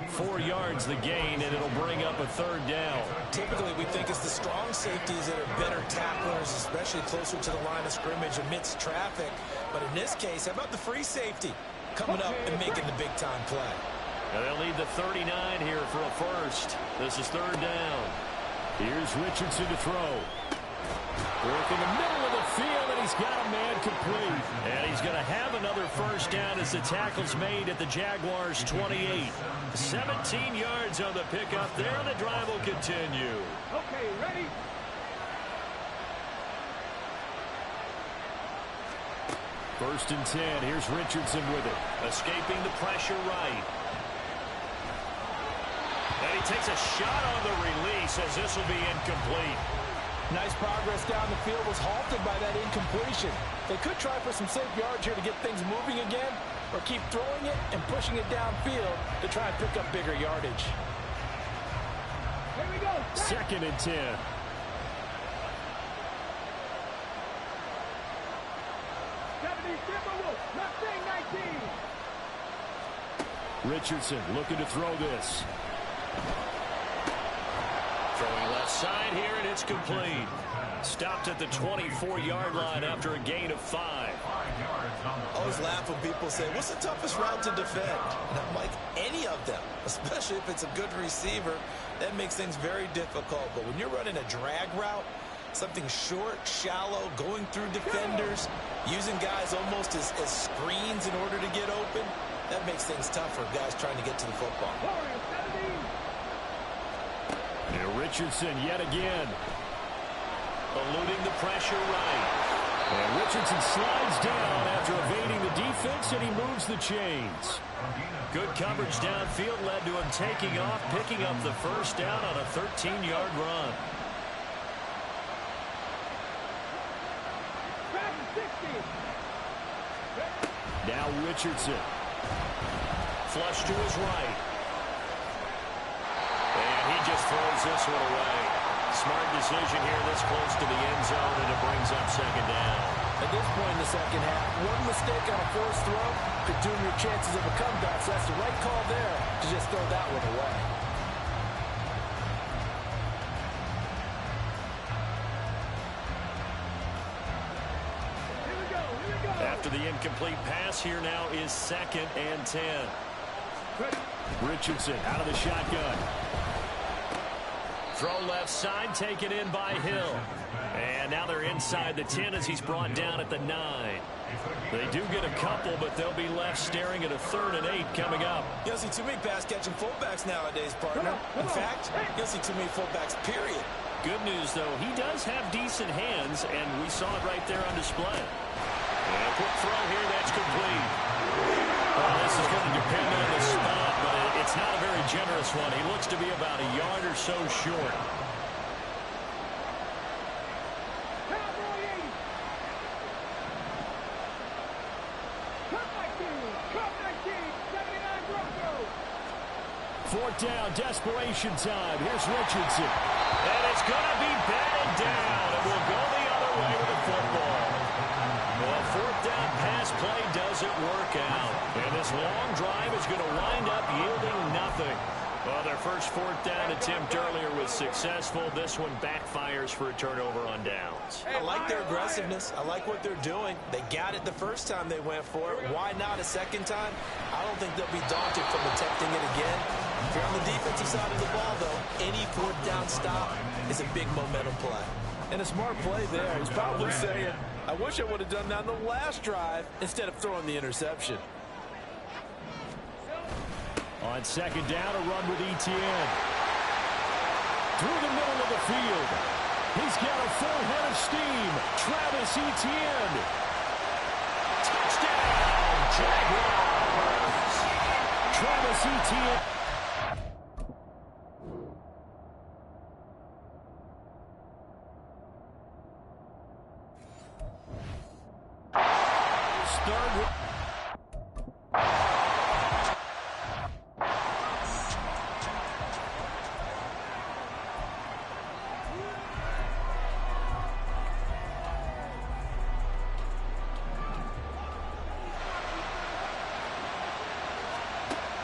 4 yards the gain, and it'll bring up a 3rd down. Typically, we think it's the strong safeties that are better tacklers, especially closer to the line of scrimmage amidst traffic. But in this case, how about the free safety coming up and making the big-time play? And they'll need the 39 here for a first. This is 3rd down. Here's Richardson to throw. Work in the middle of the field, and he's got a man complete. And he's going to have another 1st down as the tackle's made at the Jaguars' 28. 17 yards on the pickup there, and the drive will continue. Okay, ready? First and 10. Here's Richardson with it. Escaping the pressure right. And he takes a shot on the release as this will be incomplete. Nice progress down the field, was halted by that incompletion. They could try for some safe yards here to get things moving again, or keep throwing it and pushing it downfield to try and pick up bigger yardage. Here we go. 2nd and 10. Richardson looking to throw this. Throwing left side here, and it's complete. Stopped at the 24-yard line after a gain of 5. I always laugh when people say, what's the toughest route to defend? And I'm like, any of them, especially if it's a good receiver. That makes things very difficult. But when you're running a drag route, something short, shallow, going through defenders, using guys almost as screens in order to get open, that makes things tough for guys trying to get to the football. Now Richardson yet again. Eluding the pressure right. And Richardson slides down after evading the defense, and he moves the chains. Good coverage downfield led to him taking off, picking up the 1st down on a 13-yard run. Now Richardson. Flush to his right. And he just throws this one away. Smart decision here this close to the end zone, and it brings up 2nd down. At this point in the second half, one mistake on a forced throw could doom your chances of a comeback. So that's the right call there to just throw that one away. After the incomplete pass, here now is 2nd and 10. Richardson out of the shotgun. Throw left side, taken in by Hill. And now they're inside the 10 as he's brought down at the 9. They do get a couple, but they'll be left staring at a 3rd and 8 coming up. You don't see too many pass-catching fullbacks nowadays, partner. In fact, you don't see too many fullbacks, period. Good news, though, he does have decent hands, and we saw it right there on display. And a quick throw here, that's complete. Well, this is going to depend on the spot, but it's not a very generous one. He looks to be about a yard or so short. 4th down, desperation time. Here's Richardson. And it's going to be batted down. And we'll go the other way with the football. Well, 4th down pass play doesn't work out. And this long drive is going to wind up yielding nothing. Well, their first 4th down attempt earlier was successful. This one backfires for a turnover on downs. I like their aggressiveness. I like what they're doing. They got it the first time they went for it. Why not a second time? I don't think they'll be daunted from attempting it again. If you're on the defensive side of the ball, though, any 4th down stop is a big momentum play. And a smart play there. He's probably saying, I wish I would have done that on the last drive instead of throwing the interception. On 2nd down, a run with Etienne. Through the middle of the field. He's got a full head of steam. Travis Etienne. Touchdown, Jaguars. Travis Etienne.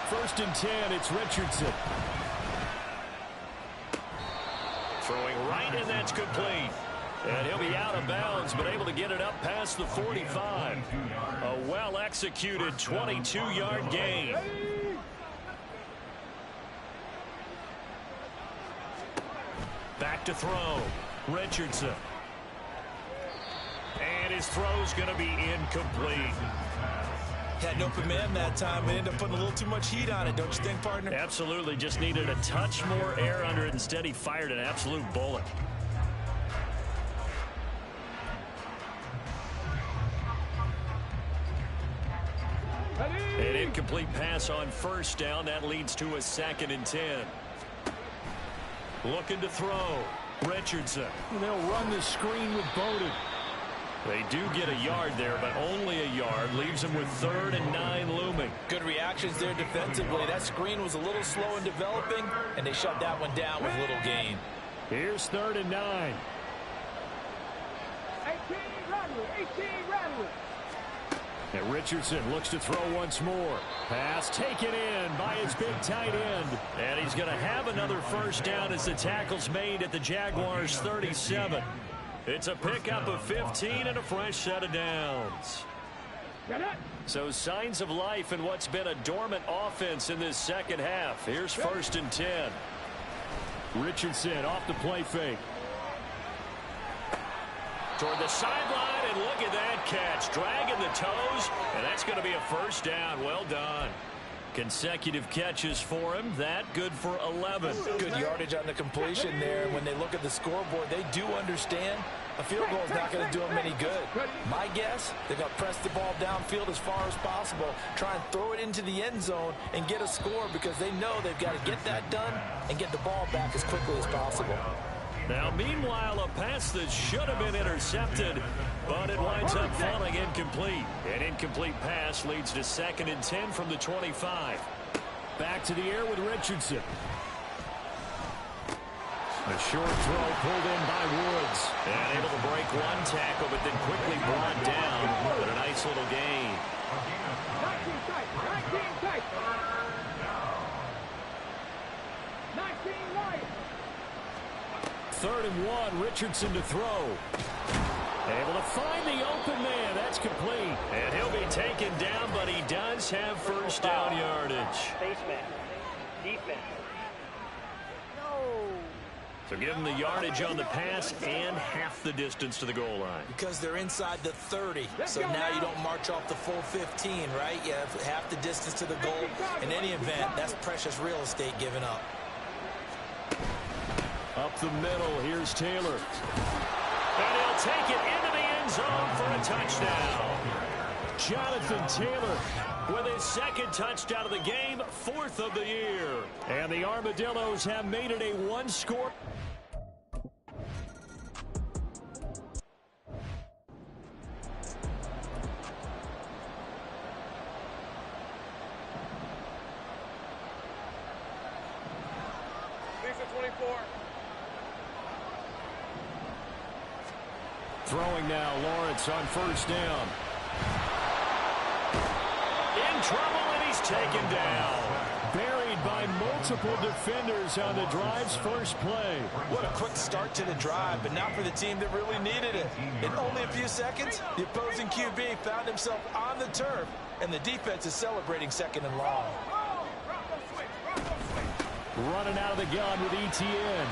First and 10, it's Richardson. Throwing right, and that's complete. And he'll be out of bounds, but able to get it up past the 45. A well-executed 22-yard gain. Back to throw. Richardson. And his throw's going to be incomplete. Had an open man that time and ended up putting a little too much heat on it, don't you think, partner? Absolutely. Just needed a touch more air under it. Instead, he fired an absolute bullet. An incomplete pass on 1st down. That leads to a 2nd and 10. Looking to throw. Richardson. And they'll run the screen with Bowden. They do get a yard there, but only a yard. Leaves them with 3rd and 9 looming. Good reactions there defensively. That screen was a little slow in developing, and they shut that one down with little gain. Here's 3rd and 9. 18 Radley. And Richardson looks to throw once more. Pass taken in by his big tight end. And he's going to have another 1st down as the tackle's made at the Jaguars' 37. It's a pickup of 15 and a fresh set of downs. So signs of life in what's been a dormant offense in this 2nd half. Here's 1st and 10. Richardson off the play fake. Toward the sideline, and look at that catch. Dragging the toes, and that's going to be a 1st down. Well done. Consecutive catches for him. That good for 11. Good yardage on the completion there. When they look at the scoreboard, they do understand a field goal is not going to do them any good. My guess, they're going to press the ball downfield as far as possible, try and throw it into the end zone and get a score because they know they've got to get that done and get the ball back as quickly as possible. Now, meanwhile, a pass that should have been intercepted, but it winds up falling incomplete. An incomplete pass leads to 2nd and 10 from the 25. Back to the air with Richardson. A short throw pulled in by Woods. And able to break one tackle, but then quickly brought down. But a nice little gain. 19 tight. 19 Lions. 3rd and 1, Richardson to throw. Able to find the open man. That's complete. And he'll be taken down, but he does have 1st down yardage. Spaceman. Defense. So give him the yardage on the pass and half the distance to the goal line. Because they're inside the 30, so now you don't march off the full 15, right? You have half the distance to the goal. In any event, that's precious real estate given up. Up the middle, here's Taylor. And he'll take it into the end zone for a touchdown. Jonathan Taylor with his 2nd touchdown of the game, 4th of the year. And the Armadillos have made it a one-score. Throwing now, Lawrence on first down. In trouble, and he's taken down. Buried by multiple defenders on the drive's first play. What a quick start to the drive, but not for the team that really needed it. In only a few seconds, the opposing QB found himself on the turf, and the defense is celebrating second and long. Running out of the gun with ETN.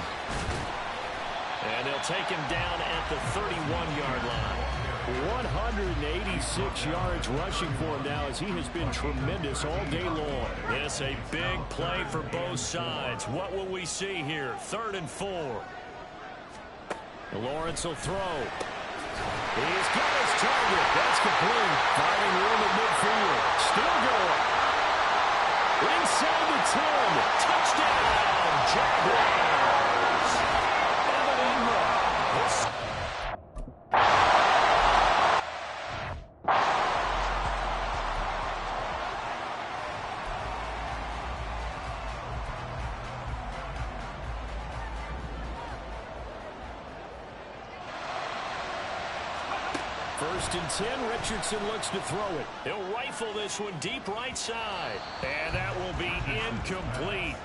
And they'll take him down at the 31-yard line. 186 yards rushing for him now as he has been tremendous all day long. Yes, a big play for both sides. What will we see here? 3rd and 4. Lawrence will throw. He's got his target. That's complete. Finding room at midfield. Still going. Inside the 10. Touchdown, Jaguars. Evan Ingram. First and 10, Richardson looks to throw it. He'll rifle this one deep right side. And that will be incomplete.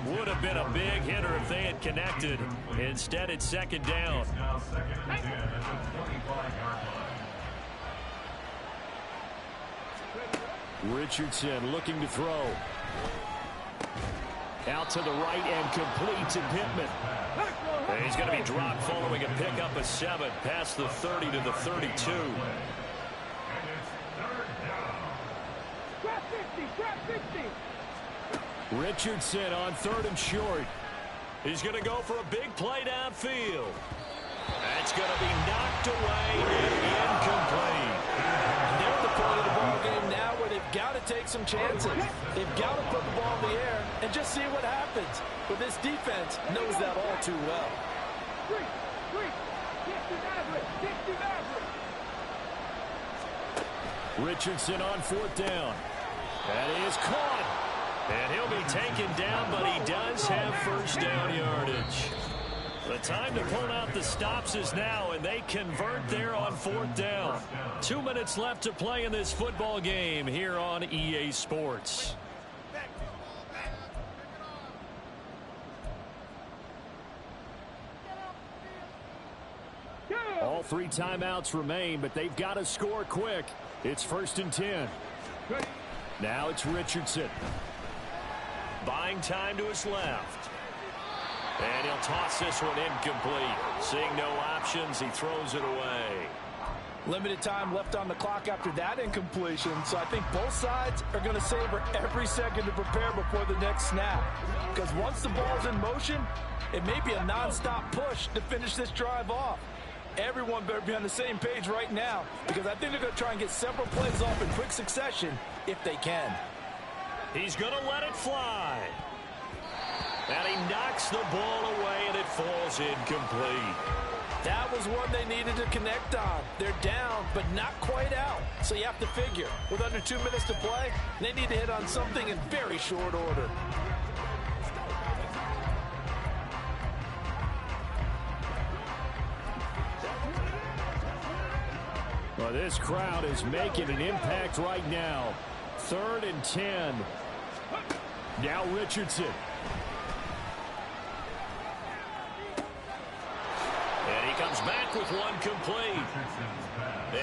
Would have been a big hitter if they had connected. Instead, it's second down. Now second and 10 at the 25-yard line. Richardson looking to throw. Out to the right and complete to Pittman. And he's going to be dropped following a pickup of 7 past the 30 to the 32. And it's 3rd down. Trap 50, trap 50. Richardson on 3rd and short. He's going to go for a big play downfield. That's going to be knocked away and incomplete. They're at the point of the ball game now where they've got to take some chances. They've got to put the ball in the air and just see what happens. But this defense knows that all too well. 3, 60 Maverick, 60 Maverick. Richardson on 4th down. That is caught. And he'll be taken down, but he does have first down yardage. The time to pull out the stops is now, and they convert there on 4th down. 2 minutes left to play in this football game here on EA Sports. All 3 timeouts remain, but they've got to score quick. It's 1st and 10. Now it's Richardson. Buying time to his left. And he'll toss this one incomplete. Seeing no options, he throws it away. Limited time left on the clock after that incompletion, so I think both sides are going to savor every second to prepare before the next snap. Because once the ball's in motion, it may be a non-stop push to finish this drive off. Everyone better be on the same page right now, because I think they're going to try and get several plays off in quick succession if they can. He's going to let it fly. And he knocks the ball away, and it falls incomplete. That was one they needed to connect on. They're down, but not quite out. So you have to figure, with under 2 minutes to play, they need to hit on something in very short order. Well, this crowd is making an impact right now. 3rd and 10. Now Richardson. And he comes back with one complete.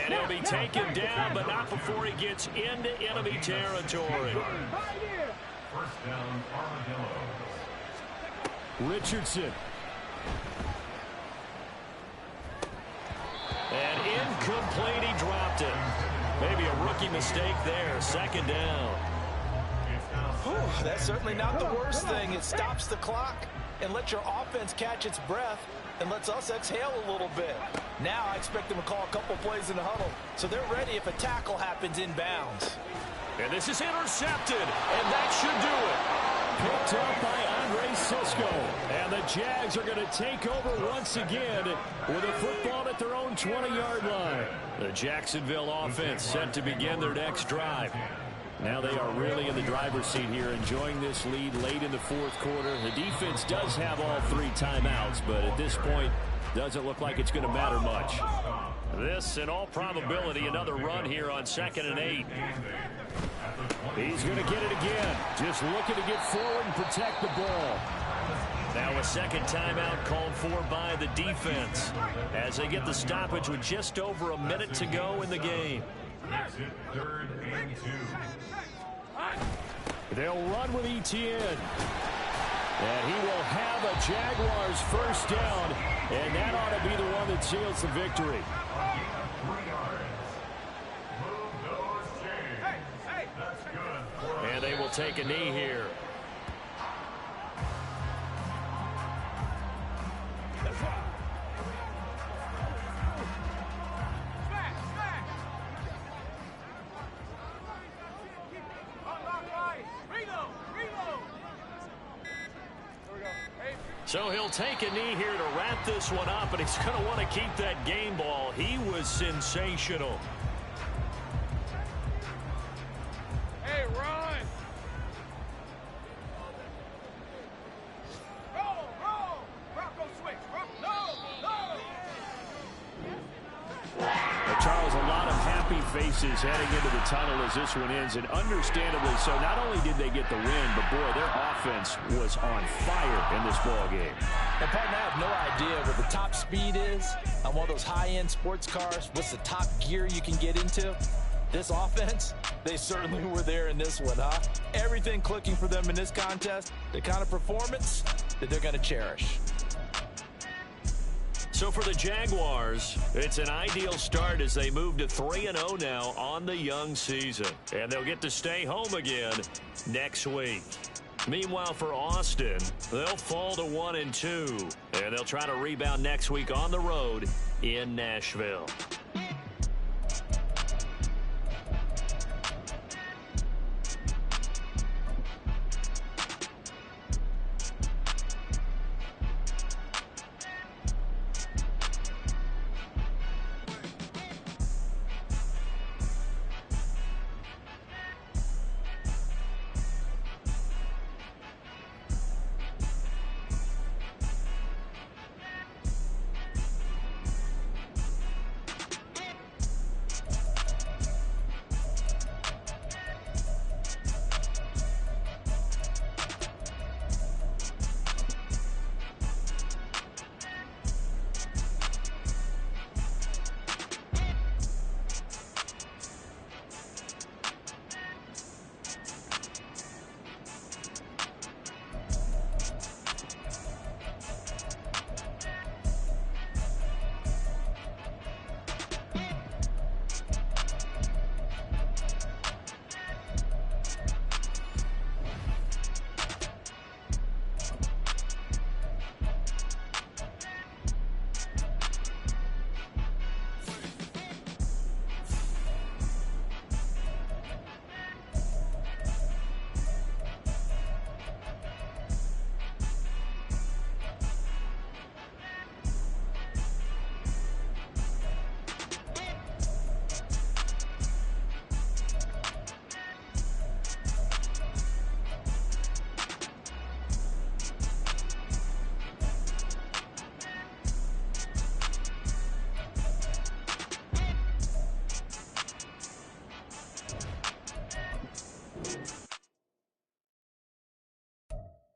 And he'll be taken down, but not before he gets into enemy territory. First down, Armadillos. Richardson. And incomplete, he dropped it. Maybe a rookie mistake there. 2nd down. Whew, that's certainly not the worst thing. It stops the clock and lets your offense catch its breath and lets us exhale a little bit. Now I expect them to call a couple plays in the huddle, so they're ready if a tackle happens inbounds. And this is intercepted, and that should do it. Picked up by Andre Sisco. And the Jags are going to take over once again with a football at their own 20-yard line. The Jacksonville offense set to begin their next drive. Now they are really in the driver's seat here, enjoying this lead late in the 4th quarter. The defense does have all 3 timeouts, but at this point, Doesn't look like it's going to matter much. This, in all probability, another run here on 2nd and 8. He's going to get it again. Just looking to get forward and protect the ball. Now a second timeout called for by the defense as they get the stoppage with just over a minute to go in the game. Third and 2. They'll run with Etienne. And he will have a Jaguars first down, and that ought to be the one that seals the victory. 3 yards. Move those chains. That's good. And they will take a knee here. So he'll take a knee here to wrap this one up, and he's going to want to keep that game ball. He was sensational. Hey, run! Roll! Bronco switch! No! Charles, a lot of happy faces heading into the tunnel as this one ends, and understandably so. Not only did they get the win, but boy, their offense was on fire in this ball game. And partner, I have no idea what the top speed is on one of those high-end sports cars. What's the top gear you can get into? This offense, they certainly were there in this one, huh? Everything clicking for them in this contest, the kind of performance that they're going to cherish. So for the Jaguars, it's an ideal start as they move to 3-0 now on the young season. And they'll get to stay home again next week. Meanwhile, for Austin, they'll fall to 1-2. And they'll try to rebound next week on the road in Nashville.